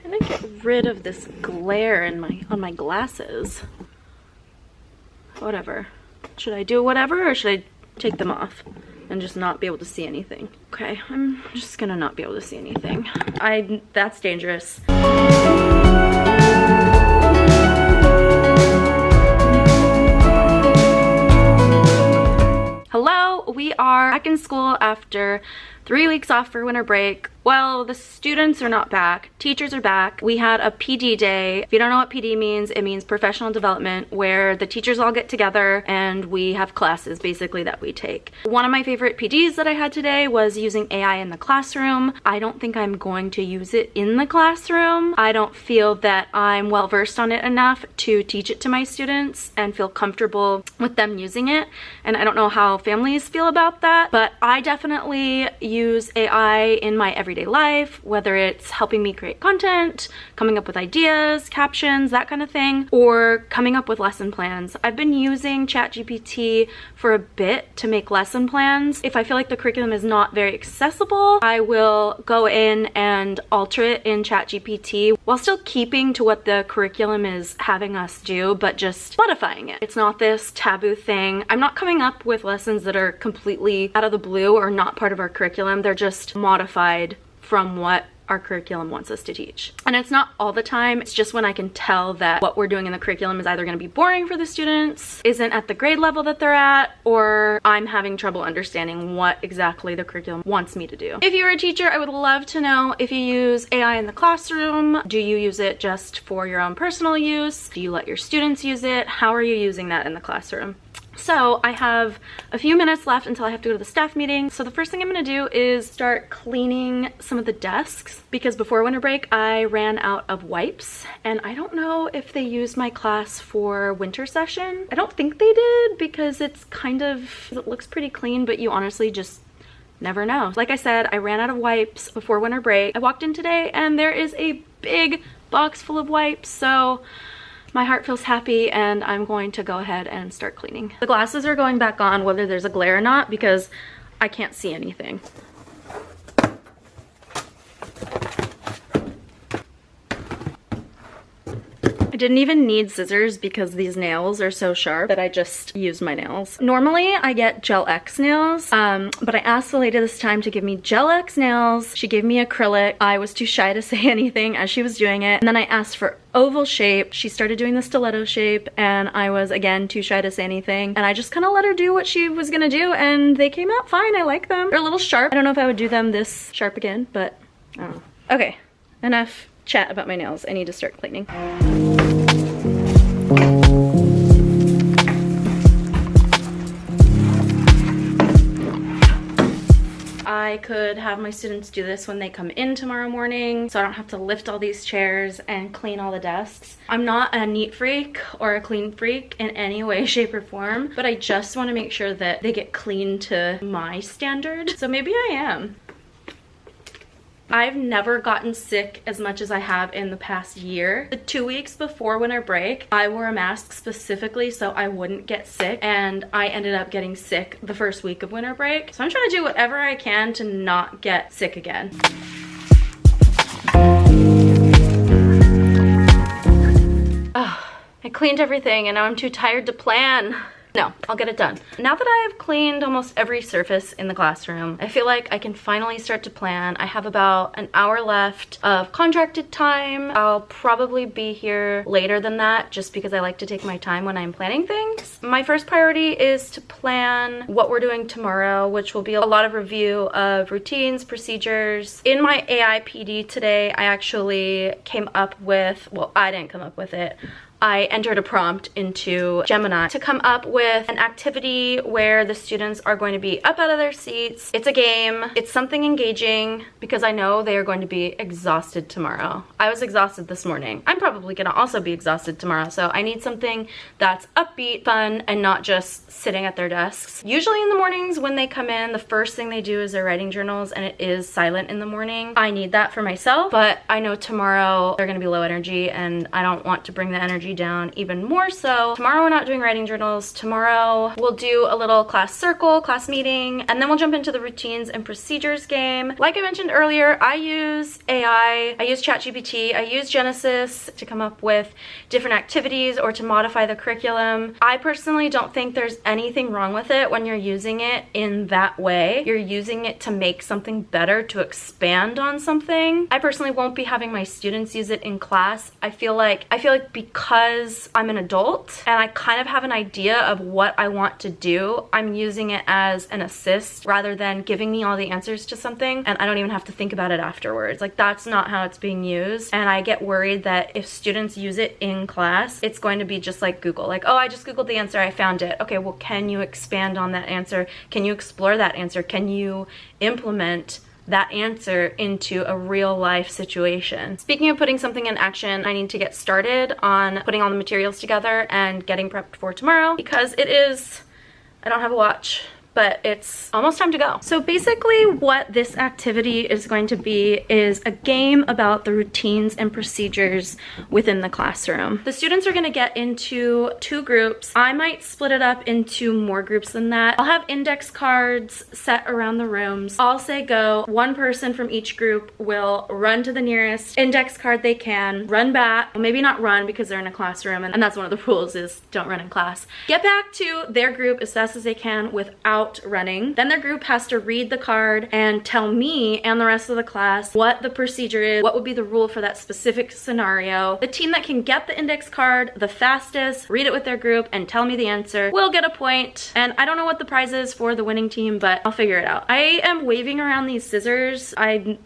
trying to get rid of this glare on my glasses. Whatever. Should I do whatever, or should I take them off and just not be able to see anything? Okay, I'm just gonna not be able to see anything. That's dangerous. Hello, we are back in school after 3 weeks off for winter break. Well, the students are not back. Teachers are back. We had a PD day. If you don't know what PD means, it means professional development, where the teachers all get together and we have classes basically that we take. One of my favorite PDs that I had today was using AI in the classroom. I don't think I'm going to use it in the classroom. I don't feel that I'm well versed on it enough to teach it to my students and feel comfortable with them using it. And I don't know how families feel about that, but I definitely use AI in my everyday life, whether it's helping me create content, coming up with ideas, captions, that kind of thing, or coming up with lesson plans. I've been using ChatGPT for a bit to make lesson plans. If I feel like the curriculum is not very accessible, I will go in and alter it in ChatGPT while still keeping to what the curriculum is having us do, but just modifying it. It's not this taboo thing. I'm not coming up with lessons that are completely out of the blue or not part of our curriculum. They're just modified from what our curriculum wants us to teach. And it's not all the time, it's just when I can tell that what we're doing in the curriculum is either going to be boring for the students, isn't at the grade level that they're at, or I'm having trouble understanding what exactly the curriculum wants me to do. If you're a teacher, I would love to know if you use AI in the classroom. Do you use it just for your own personal use? Do you let your students use it? How are you using that in the classroom? So I have a few minutes left until I have to go to the staff meeting. So the first thing I'm gonna do is start cleaning some of the desks, because before winter break I ran out of wipes, and I don't know if they used my class for winter session. I don't think they did, because it looks pretty clean, but you honestly just never know. Like I said, I ran out of wipes before winter break. I walked in today and there is a big box full of wipes, so my heart feels happy, and I'm going to go ahead and start cleaning. The glasses are going back on whether there's a glare or not, because I can't see anything. I didn't even need scissors because these nails are so sharp that I just used my nails. Normally I get Gel X nails, but I asked the lady this time to give me Gel X nails. She gave me acrylic. I was too shy to say anything as she was doing it. And then I asked for oval shape. She started doing the stiletto shape, and I was again too shy to say anything. And I just kind of let her do what she was gonna do, and they came out fine. I like them. They're a little sharp. I don't know if I would do them this sharp again, but I don't know. Okay, enough chat about my nails. I need to start cleaning. I could have my students do this when they come in tomorrow morning, so I don't have to lift all these chairs and clean all the desks. I'm not a neat freak or a clean freak in any way, shape, or form, but I just want to make sure that they get clean to my standard. So maybe I am. I've never gotten sick as much as I have in the past year. The 2 weeks before winter break, I wore a mask specifically so I wouldn't get sick, and I ended up getting sick the first week of winter break. So I'm trying to do whatever I can to not get sick again. Oh, I cleaned everything and now I'm too tired to plan. No, I'll get it done. Now that I've cleaned almost every surface in the classroom, I feel like I can finally start to plan. I have about an hour left of contracted time. I'll probably be here later than that just because I like to take my time when I'm planning things. My first priority is to plan what we're doing tomorrow, which will be a lot of review of routines, procedures. In my AI PD today, I actually came up with, well, I didn't come up with it. I entered a prompt into Gemini to come up with an activity where the students are going to be up out of their seats. It's a game. It's something engaging because I know they are going to be exhausted tomorrow. I was exhausted this morning. I'm probably gonna also be exhausted tomorrow, so I need something that's upbeat, fun, and not just sitting at their desks. Usually in the mornings when they come in, the first thing they do is their writing journals, and it is silent in the morning. I need that for myself, but I know tomorrow they're gonna be low energy and I don't want to bring the energy you down even more so. Tomorrow we're not doing writing journals. Tomorrow we'll do a little class circle, class meeting, and then we'll jump into the routines and procedures game. Like I mentioned earlier, I use AI, I use ChatGPT, I use Genesis to come up with different activities or to modify the curriculum. I personally don't think there's anything wrong with it when you're using it in that way. You're using it to make something better, to expand on something. I personally won't be having my students use it in class. I feel like because I'm an adult and I kind of have an idea of what I want to do, I'm using it as an assist rather than giving me all the answers to something and I don't even have to think about it afterwards. Like, that's not how it's being used. And I get worried that if students use it in class, it's going to be just like Google. Like, oh, I just Googled the answer, I found it. Okay, well, can you expand on that answer? Can you explore that answer? Can you implement that answer into a real life situation? Speaking of putting something in action, I need to get started on putting all the materials together and getting prepped for tomorrow because I don't have a watch, but it's almost time to go. So basically what this activity is going to be is a game about the routines and procedures within the classroom. The students are gonna get into 2 groups. I might split it up into more groups than that. I'll have index cards set around the rooms. I'll say go. One person from each group will run to the nearest index card they can, run back, well, maybe not run because they're in a classroom, and that's one of the rules is don't run in class. Get back to their group as fast as they can without running. Then their group has to read the card and tell me and the rest of the class what the procedure is, what would be the rule for that specific scenario. The team that can get the index card the fastest, read it with their group, and tell me the answer will get a point. And I don't know what the prize is for the winning team, but I'll figure it out. I am waving around these scissors.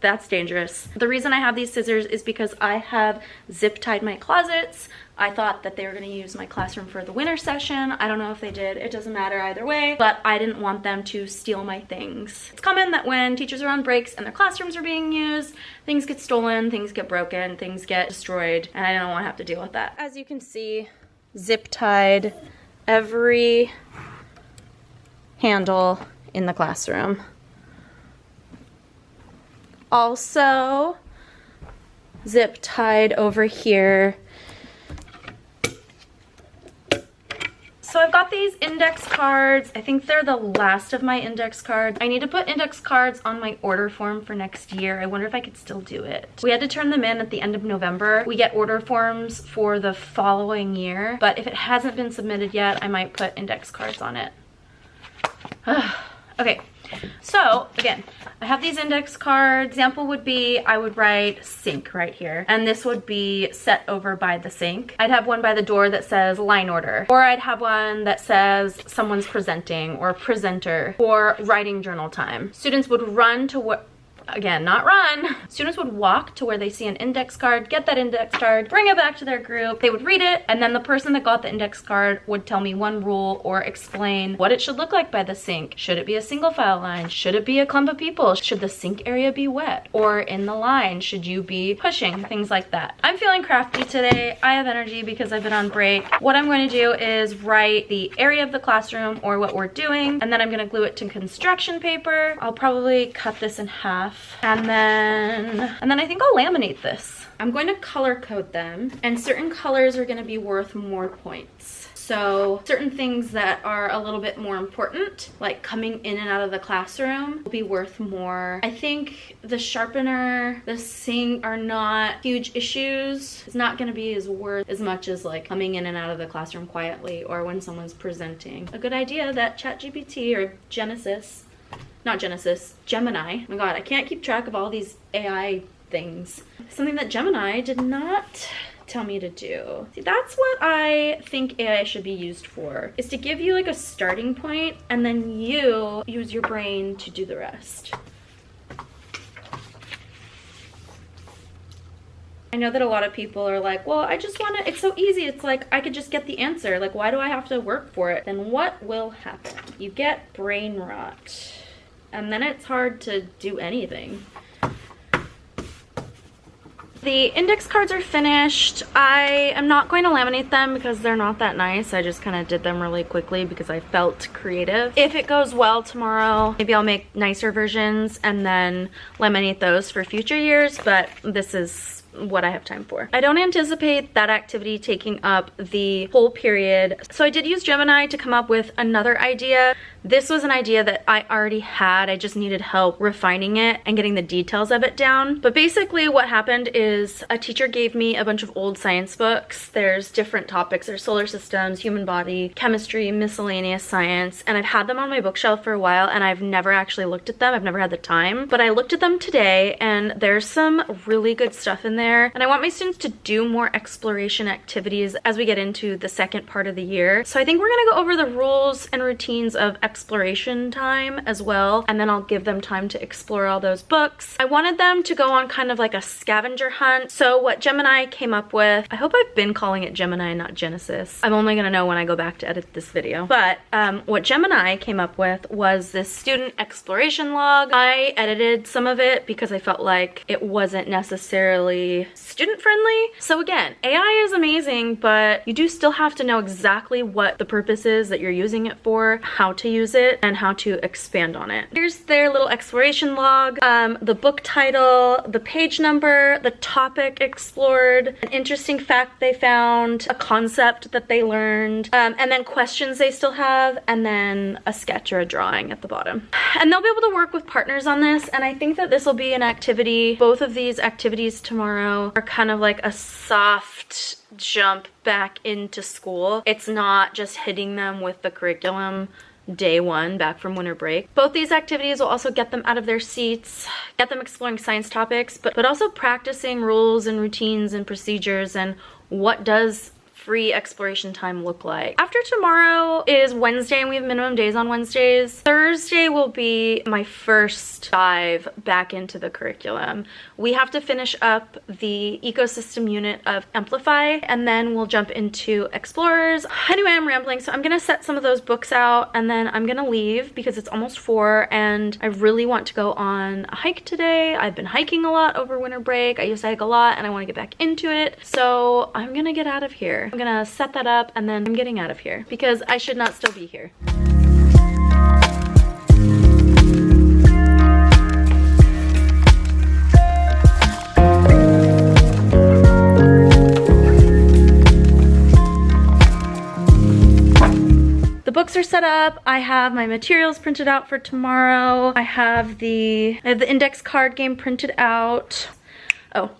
That's dangerous. The reason I have these scissors is because I have zip tied my closets. I thought that they were going to use my classroom for the winter session. I don't know if they did. It doesn't matter either way, but I didn't want them to steal my things. It's common that when teachers are on breaks and their classrooms are being used, things get stolen, things get broken, things get destroyed, and I don't want to have to deal with that. As you can see, zip tied every handle in the classroom. Also, zip tied over here. So I've got these index cards. I think they're the last of my index cards. I need to put index cards on my order form for next year. I wonder if I could still do it. We had to turn them in at the end of November. We get order forms for the following year, but if it hasn't been submitted yet, I might put index cards on it. Okay, so again, I have these index cards. Example would be I would write sink right here, and this would be set over by the sink. I'd have one by the door that says line order, or I'd have one that says someone's presenting or presenter or writing journal time. Students would run to what, again, not run. Students would walk to where they see an index card, get that index card, bring it back to their group. They would read it, and then the person that got the index card would tell me one rule or explain what it should look like by the sink. Should it be a single file line? Should it be a clump of people? Should the sink area be wet? Or in the line, should you be pushing? Things like that. I'm feeling crafty today. I have energy because I've been on break. What I'm going to do is write the area of the classroom or what we're doing, and then I'm going to glue it to construction paper. I'll probably cut this in half. And then I think I'll laminate this. I'm going to color code them, and certain colors are going to be worth more points. So certain things that are a little bit more important, like coming in and out of the classroom, will be worth more. I think the sharpener, the sink are not huge issues. It's not going to be as worth as much as like coming in and out of the classroom quietly or when someone's presenting. A good idea that ChatGPT or Genesis, not Genesis, Gemini. Oh my god, I can't keep track of all these AI things. Something that Gemini did not tell me to do. See, that's what I think AI should be used for, is to give you like a starting point and then you use your brain to do the rest. I know that a lot of people are like, well, I just want to, it's so easy. It's like, I could just get the answer. Like, why do I have to work for it? Then what will happen? You get brain rot. And then it's hard to do anything. The index cards are finished. I am not going to laminate them because they're not that nice. I just kind of did them really quickly because I felt creative. If it goes well tomorrow, maybe I'll make nicer versions and then laminate those for future years, but this is what I have time for. I don't anticipate that activity taking up the whole period. So I did use Gemini to come up with another idea. This was an idea that I already had. I just needed help refining it and getting the details of it down. But basically what happened is a teacher gave me a bunch of old science books. There's different topics. There's solar systems, human body, chemistry, miscellaneous science, and I've had them on my bookshelf for a while and I've never actually looked at them. I've never had the time, but I looked at them today and there's some really good stuff in there. And I want my students to do more exploration activities as we get into the second part of the year. So I think we're gonna go over the rules and routines of exploration time as well, and then I'll give them time to explore all those books. I wanted them to go on kind of like a scavenger hunt. So what Gemini came up with, I hope I've been calling it Gemini, not Genesis. I'm only gonna know when I go back to edit this video. But what Gemini came up with was this student exploration log. I edited some of it because I felt like it wasn't necessarily student friendly. So again, AI is amazing, but you do still have to know exactly what the purpose is that you're using it for, how to use it, and how to expand on it. Here's their little exploration log, the book title, the page number, the topic explored, an interesting fact they found, a concept that they learned, and then questions they still have, and then a sketch or a drawing at the bottom. And they'll be able to work with partners on this, and I think that this will be an activity. Both of these activities tomorrow are kind of like a soft jump back into school. It's not just hitting them with the curriculum day one back from winter break. Both these activities will also get them out of their seats, get them exploring science topics, but also practicing rules and routines and procedures and what does free exploration time look like. After tomorrow is Wednesday and we have minimum days on Wednesdays. Thursday will be my first dive back into the curriculum. We have to finish up the ecosystem unit of Amplify and then we'll jump into Explorers. Anyway, I'm rambling, so I'm gonna set some of those books out and then I'm gonna leave because it's almost 4 and I really want to go on a hike today. I've been hiking a lot over winter break. I used to hike a lot and I want to get back into it. So I'm gonna get out of here. I'm gonna set that up and then I'm getting out of here because I should not still be here. The books are set up. I have my materials printed out for tomorrow. I have the index card game printed out. Oh,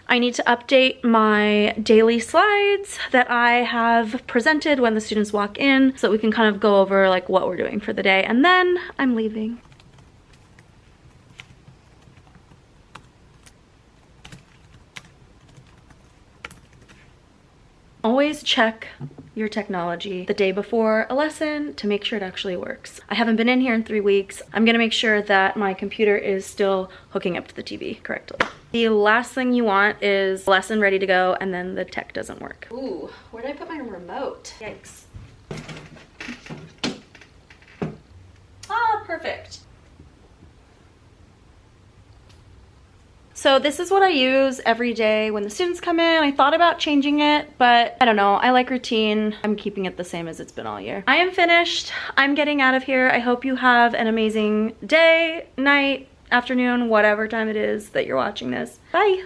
I need to update my daily slides that I have presented when the students walk in so that we can kind of go over like what we're doing for the day, and then I'm leaving. Always check your technology the day before a lesson to make sure it actually works. I haven't been in here in 3 weeks. I'm gonna make sure that my computer is still hooking up to the TV correctly. The last thing you want is a lesson ready to go and then the tech doesn't work. Ooh, where did I put my remote? Yikes. Ah, perfect. So this is what I use every day when the students come in. I thought about changing it, but I don't know. I like routine. I'm keeping it the same as it's been all year. I am finished. I'm getting out of here. I hope you have an amazing day, night, afternoon, whatever time it is that you're watching this. Bye.